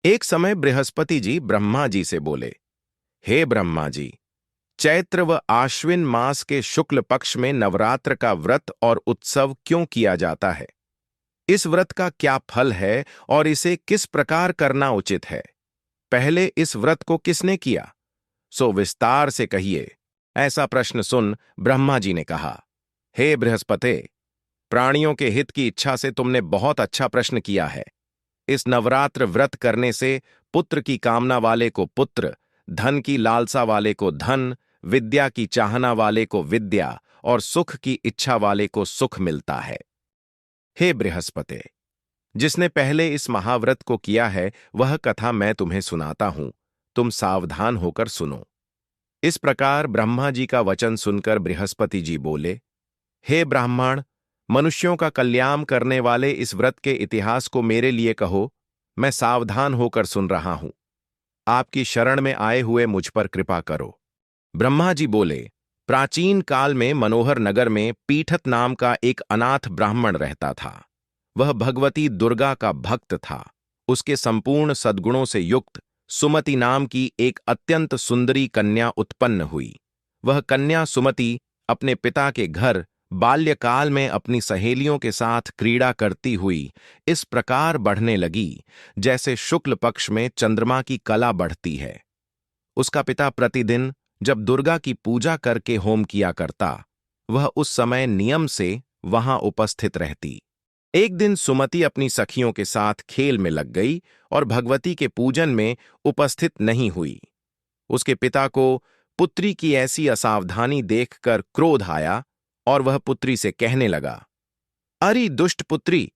एक समय बृहस्पति जी ब्रह्मा जी से बोले, हे ब्रह्मा जी, चैत्र व आश्विन मास के शुक्ल पक्ष में नवरात्र का व्रत और उत्सव क्यों किया जाता है? इस व्रत का क्या फल है और इसे किस प्रकार करना उचित है? पहले इस व्रत को किसने किया? सो विस्तार से कहिए। ऐसा प्रश्न सुन ब्रह्मा जी ने कहा, हे बृहस्पते, प्राणियों के हित की इच्छा से तुमने बहुत अच्छा प्रश्न किया है। इस नवरात्र व्रत करने से पुत्र की कामना वाले को पुत्र, धन की लालसा वाले को धन, विद्या की चाहना वाले को विद्या और सुख की इच्छा वाले को सुख मिलता है। हे बृहस्पते, जिसने पहले इस महाव्रत को किया है वह कथा मैं तुम्हें सुनाता हूं, तुम सावधान होकर सुनो। इस प्रकार ब्रह्मा जी का वचन सुनकर बृहस्पति जी बोले, हे ब्राह्मण, मनुष्यों का कल्याण करने वाले इस व्रत के इतिहास को मेरे लिए कहो, मैं सावधान होकर सुन रहा हूं। आपकी शरण में आए हुए मुझ पर कृपा करो। ब्रह्मा जी बोले, प्राचीन काल में मनोहर नगर में पीठत नाम का एक अनाथ ब्राह्मण रहता था। वह भगवती दुर्गा का भक्त था। उसके संपूर्ण सद्गुणों से युक्त सुमति नाम की एक अत्यंत सुंदरी कन्या उत्पन्न हुई। वह कन्या सुमति अपने पिता के घर बाल्यकाल में अपनी सहेलियों के साथ क्रीड़ा करती हुई इस प्रकार बढ़ने लगी जैसे शुक्ल पक्ष में चंद्रमा की कला बढ़ती है। उसका पिता प्रतिदिन जब दुर्गा की पूजा करके होम किया करता, वह उस समय नियम से वहां उपस्थित रहती। एक दिन सुमति अपनी सखियों के साथ खेल में लग गई और भगवती के पूजन में उपस्थित नहीं हुई। उसके पिता को पुत्री की ऐसी असावधानी देखकर क्रोध आया और वह पुत्री से कहने लगा, अरे दुष्ट पुत्री,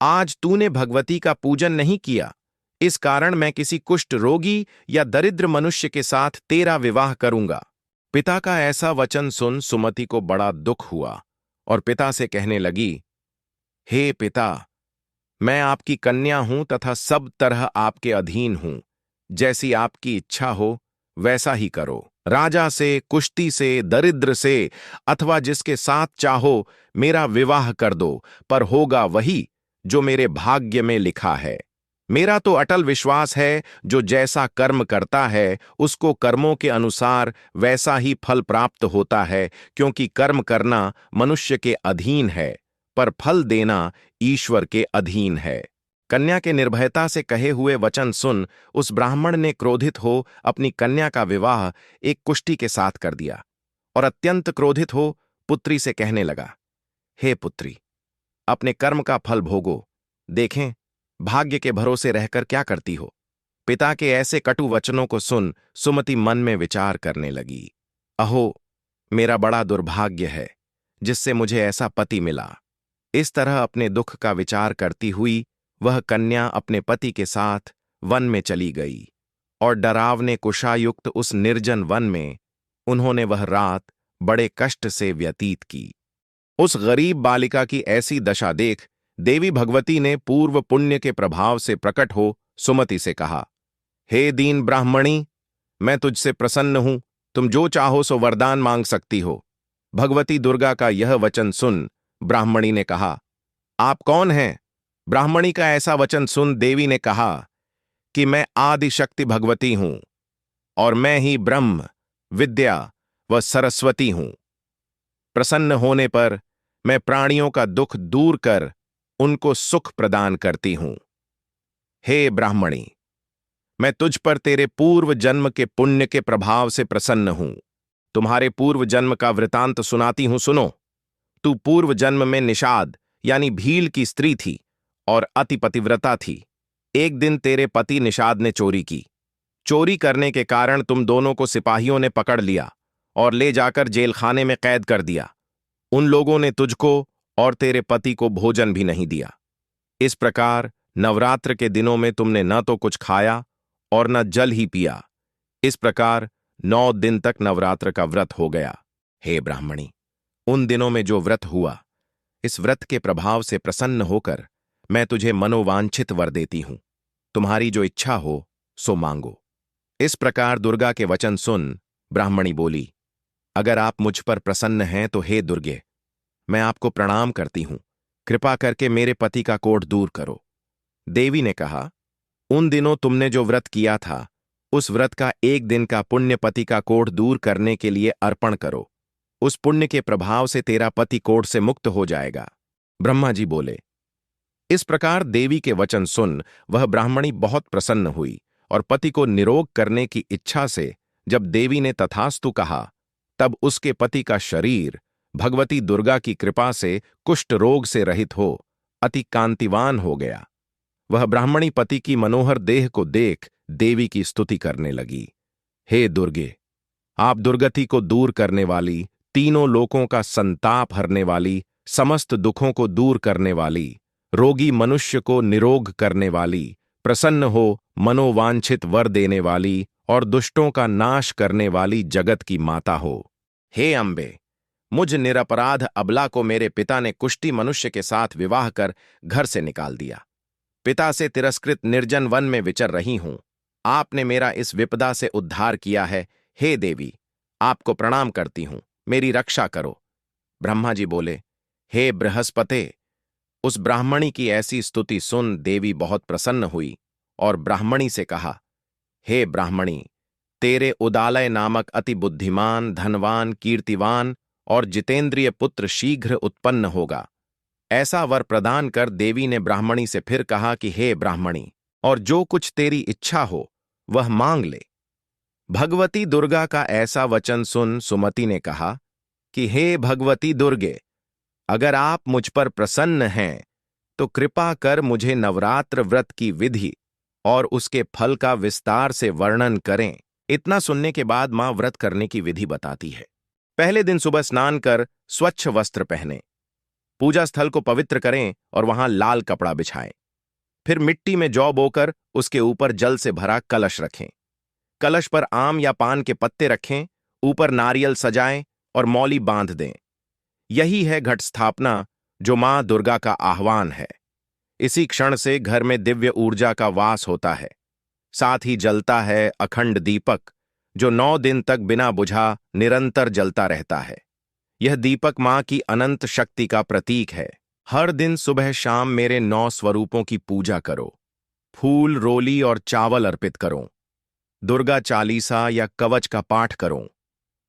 आज तूने भगवती का पूजन नहीं किया, इस कारण मैं किसी कुष्ठ रोगी या दरिद्र मनुष्य के साथ तेरा विवाह करूंगा। पिता का ऐसा वचन सुन सुमति को बड़ा दुख हुआ और पिता से कहने लगी, हे पिता, मैं आपकी कन्या हूं तथा सब तरह आपके अधीन हूं। जैसी आपकी इच्छा हो वैसा ही करो। राजा से, कुश्ती से, दरिद्र से अथवा जिसके साथ चाहो मेरा विवाह कर दो, पर होगा वही जो मेरे भाग्य में लिखा है। मेरा तो अटल विश्वास है, जो जैसा कर्म करता है उसको कर्मों के अनुसार वैसा ही फल प्राप्त होता है, क्योंकि कर्म करना मनुष्य के अधीन है, पर फल देना ईश्वर के अधीन है। कन्या के निर्भयता से कहे हुए वचन सुन उस ब्राह्मण ने क्रोधित हो अपनी कन्या का विवाह एक कुष्ठी के साथ कर दिया और अत्यंत क्रोधित हो पुत्री से कहने लगा, हे पुत्री, अपने कर्म का फल भोगो, देखें भाग्य के भरोसे रहकर क्या करती हो। पिता के ऐसे कटु वचनों को सुन सुमति मन में विचार करने लगी, अहो, मेरा बड़ा दुर्भाग्य है जिससे मुझे ऐसा पति मिला। इस तरह अपने दुख का विचार करती हुई वह कन्या अपने पति के साथ वन में चली गई और डरावने कुशायुक्त उस निर्जन वन में उन्होंने वह रात बड़े कष्ट से व्यतीत की। उस गरीब बालिका की ऐसी दशा देख देवी भगवती ने पूर्व पुण्य के प्रभाव से प्रकट हो सुमति से कहा, हे दीन ब्राह्मणी, मैं तुझसे प्रसन्न हूं, तुम जो चाहो सो वरदान मांग सकती हो। भगवती दुर्गा का यह वचन सुन ब्राह्मणी ने कहा, आप कौन हैं? ब्राह्मणी का ऐसा वचन सुन देवी ने कहा कि मैं आदि शक्ति भगवती हूं और मैं ही ब्रह्म, विद्या व सरस्वती हूं। प्रसन्न होने पर मैं प्राणियों का दुख दूर कर उनको सुख प्रदान करती हूं। हे ब्राह्मणी, मैं तुझ पर तेरे पूर्व जन्म के पुण्य के प्रभाव से प्रसन्न हूं। तुम्हारे पूर्व जन्म का वृतांत सुनाती हूं, सुनो। तू पूर्व जन्म में निषाद यानी भील की स्त्री थी और अति पतिव्रता थी। एक दिन तेरे पति निषाद ने चोरी की। चोरी करने के कारण तुम दोनों को सिपाहियों ने पकड़ लिया और ले जाकर जेलखाने में कैद कर दिया। उन लोगों ने तुझको और तेरे पति को भोजन भी नहीं दिया। इस प्रकार नवरात्र के दिनों में तुमने न तो कुछ खाया और न जल ही पिया। इस प्रकार 9 दिन तक नवरात्र का व्रत हो गया। हे ब्राह्मणी, उन दिनों में जो व्रत हुआ, इस व्रत के प्रभाव से प्रसन्न होकर मैं तुझे मनोवांछित वर देती हूं। तुम्हारी जो इच्छा हो सो मांगो। इस प्रकार दुर्गा के वचन सुन ब्राह्मणी बोली, अगर आप मुझ पर प्रसन्न हैं तो हे दुर्गे, मैं आपको प्रणाम करती हूं। कृपा करके मेरे पति का कोढ़ दूर करो। देवी ने कहा, उन दिनों तुमने जो व्रत किया था, उस व्रत का एक दिन का पुण्य पति का कोढ़ दूर करने के लिए अर्पण करो। उस पुण्य के प्रभाव से तेरा पति कोढ़ से मुक्त हो जाएगा। ब्रह्मा जी बोले। इस प्रकार देवी के वचन सुन वह ब्राह्मणी बहुत प्रसन्न हुई और पति को निरोग करने की इच्छा से जब देवी ने तथास्तु कहा, तब उसके पति का शरीर भगवती दुर्गा की कृपा से कुष्ठ रोग से रहित हो अति कांतिवान हो गया। वह ब्राह्मणी पति की मनोहर देह को देख देवी की स्तुति करने लगी। हे दुर्गे, आप दुर्गति को दूर करने वाली, तीनों लोकों का संताप हरने वाली, समस्त दुखों को दूर करने वाली, रोगी मनुष्य को निरोग करने वाली, प्रसन्न हो मनोवांछित वर देने वाली और दुष्टों का नाश करने वाली जगत की माता हो। हे अम्बे, मुझ निरपराध अबला को मेरे पिता ने कुष्ठी मनुष्य के साथ विवाह कर घर से निकाल दिया। पिता से तिरस्कृत निर्जन वन में विचर रही हूं। आपने मेरा इस विपदा से उद्धार किया है। हे देवी, आपको प्रणाम करती हूं, मेरी रक्षा करो। ब्रह्मा जी बोले, हे बृहस्पते, उस ब्राह्मणी की ऐसी स्तुति सुन देवी बहुत प्रसन्न हुई और ब्राह्मणी से कहा, हे ब्राह्मणी, तेरे उदालय नामक अति बुद्धिमान, धनवान, कीर्तिवान और जितेंद्रिय पुत्र शीघ्र उत्पन्न होगा। ऐसा वर प्रदान कर देवी ने ब्राह्मणी से फिर कहा कि हे ब्राह्मणी, और जो कुछ तेरी इच्छा हो वह मांग ले। भगवती दुर्गा का ऐसा वचन सुन सुमति ने कहा कि हे भगवती दुर्गे, अगर आप मुझ पर प्रसन्न हैं तो कृपा कर मुझे नवरात्र व्रत की विधि और उसके फल का विस्तार से वर्णन करें। इतना सुनने के बाद मां व्रत करने की विधि बताती है। पहले दिन सुबह स्नान कर स्वच्छ वस्त्र पहने, पूजा स्थल को पवित्र करें और वहां लाल कपड़ा बिछाएं। फिर मिट्टी में जौ बोकर उसके ऊपर जल से भरा कलश रखें। कलश पर आम या पान के पत्ते रखें, ऊपर नारियल सजाएं और मौली बांध दें। यही है घट स्थापना, जो मां दुर्गा का आह्वान है। इसी क्षण से घर में दिव्य ऊर्जा का वास होता है। साथ ही जलता है अखंड दीपक, जो 9 दिन तक बिना बुझा निरंतर जलता रहता है। यह दीपक मां की अनंत शक्ति का प्रतीक है। हर दिन सुबह शाम मेरे 9 स्वरूपों की पूजा करो। फूल, रोली और चावल अर्पित करो। दुर्गा चालीसा या कवच का पाठ करो।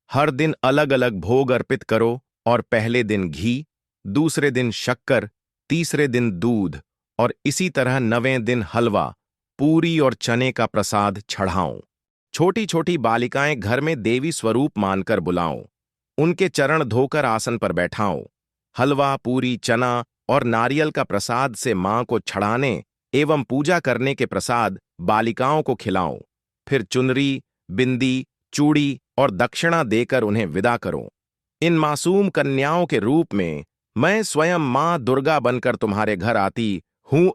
हर दिन अलग अलग भोग अर्पित करो और पहले दिन घी, दूसरे दिन शक्कर, तीसरे दिन दूध और इसी तरह 9वें दिन हलवा, पूरी और चने का प्रसाद चढ़ाओ। छोटी छोटी बालिकाएं घर में देवी स्वरूप मानकर बुलाओ। उनके चरण धोकर आसन पर बैठाओ। हलवा, पूरी, चना और नारियल का प्रसाद से मां को चढ़ाने एवं पूजा करने के प्रसाद बालिकाओं को खिलाओ। फिर चुनरी, बिंदी, चूड़ी और दक्षिणा देकर उन्हें विदा करो। इन मासूम कन्याओं के रूप में मैं स्वयं मां दुर्गा बनकर तुम्हारे घर आती हूं।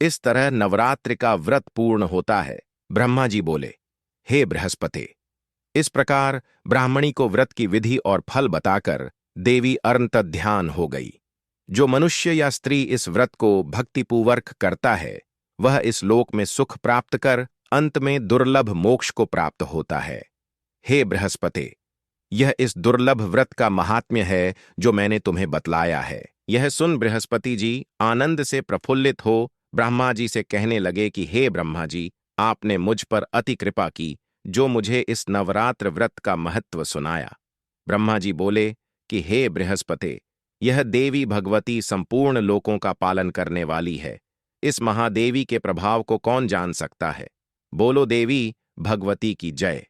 इस तरह नवरात्रि का व्रत पूर्ण होता है। ब्रह्मा जी बोले, हे बृहस्पति, इस प्रकार ब्राह्मणी को व्रत की विधि और फल बताकर देवी अंतर्ध्यान हो गई। जो मनुष्य या स्त्री इस व्रत को भक्तिपूर्वक करता है, वह इस लोक में सुख प्राप्त कर अंत में दुर्लभ मोक्ष को प्राप्त होता है। हे बृहस्पति, यह इस दुर्लभ व्रत का महात्म्य है जो मैंने तुम्हें बतलाया है। यह सुन बृहस्पति जी आनंद से प्रफुल्लित हो ब्रह्मा जी से कहने लगे कि हे ब्रह्मा जी, आपने मुझ पर अति कृपा की, जो मुझे इस नवरात्र व्रत का महत्व सुनाया। ब्रह्मा जी बोले कि हे बृहस्पति, यह देवी भगवती संपूर्ण लोकों का पालन करने वाली है। इस महादेवी के प्रभाव को कौन जान सकता है। बोलो देवी भगवती की जय।